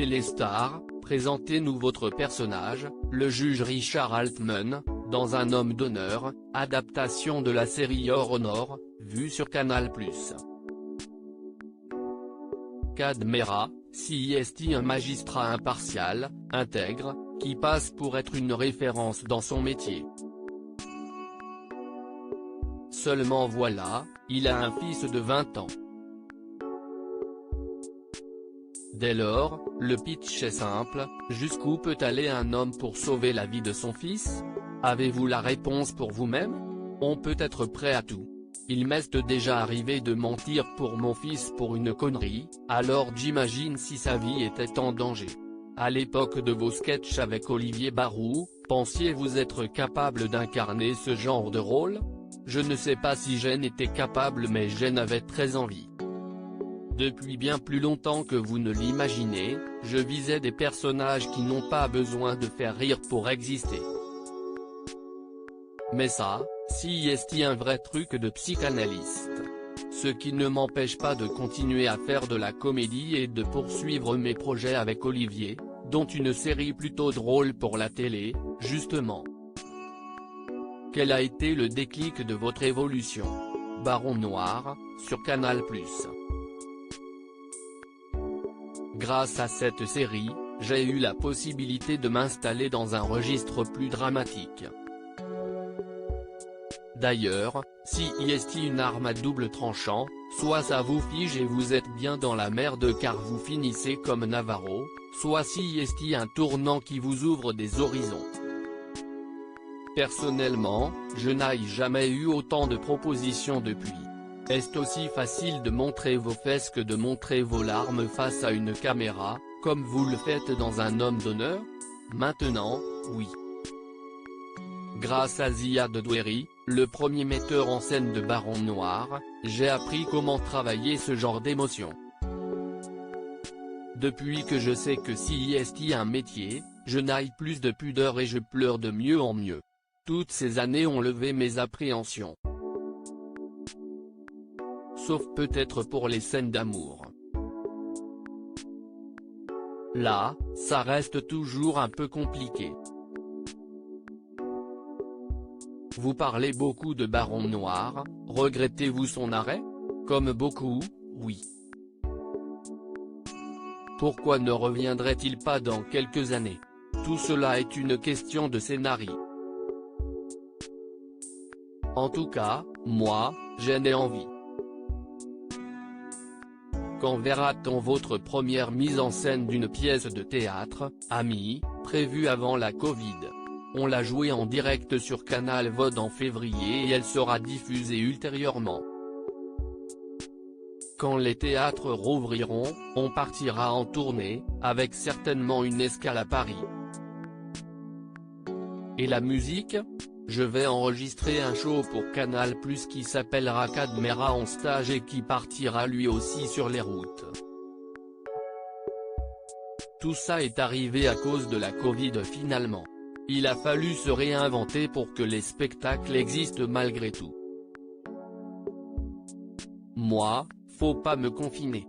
Téléstar, présentez-nous votre personnage, le juge Richard Altman, dans Un homme d'honneur, adaptation de la série Your Honor, vue sur Canal+. Cadmera, CIST, un magistrat impartial, intègre, qui passe pour être une référence dans son métier. Seulement voilà, il a un fils de 20 ans. Dès lors, le pitch est simple, jusqu'où peut aller un homme pour sauver la vie de son fils? Avez-vous la réponse pour vous-même? On peut être prêt à tout. Il m'est déjà arrivé de mentir pour mon fils pour une connerie, alors j'imagine si sa vie était en danger. À l'époque de vos sketchs avec Olivier Barou, pensiez-vous être capable d'incarner ce genre de rôle? Je ne sais pas si j'en étais capable, mais j'en avais très envie. Depuis bien plus longtemps que vous ne l'imaginez, je visais des personnages qui n'ont pas besoin de faire rire pour exister. Mais ça, c'est un vrai truc de psychanalyste. Ce qui ne m'empêche pas de continuer à faire de la comédie et de poursuivre mes projets avec Olivier, dont une série plutôt drôle pour la télé, justement. Quel a été le déclic de votre évolution? Baron Noir, sur Canal+. Grâce à cette série, j'ai eu la possibilité de m'installer dans un registre plus dramatique. D'ailleurs, si c'est une arme à double tranchant, soit ça vous fige et vous êtes bien dans la merde car vous finissez comme Navarro, soit si c'est un tournant qui vous ouvre des horizons. Personnellement, je n'ai jamais eu autant de propositions depuis. Est-ce aussi facile de montrer vos fesses que de montrer vos larmes face à une caméra, comme vous le faites dans Un homme d'honneur? Maintenant, oui. Grâce à Ziad Doueri, le premier metteur en scène de Baron Noir, j'ai appris comment travailler ce genre d'émotion. Depuis que je sais que c'est un métier, je n'ai plus de pudeur et je pleure de mieux en mieux. Toutes ces années ont levé mes appréhensions. Sauf peut-être pour les scènes d'amour. Là, ça reste toujours un peu compliqué. Vous parlez beaucoup de Baron Noir, regrettez-vous son arrêt? Comme beaucoup, oui. Pourquoi ne reviendrait-il pas dans quelques années? Tout cela est une question de scénario. En tout cas, moi, j'en ai envie. Quand verra-t-on votre première mise en scène d'une pièce de théâtre, amis, prévue avant la Covid? On l'a jouée en direct sur Canal VOD en février et elle sera diffusée ultérieurement. Quand les théâtres rouvriront, on partira en tournée, avec certainement une escale à Paris. Et la musique? Je vais enregistrer un show pour Canal+ qui s'appellera Cadmera en stage et qui partira lui aussi sur les routes. Tout ça est arrivé à cause de la Covid finalement. Il a fallu se réinventer pour que les spectacles existent malgré tout. Moi, faut pas me confiner.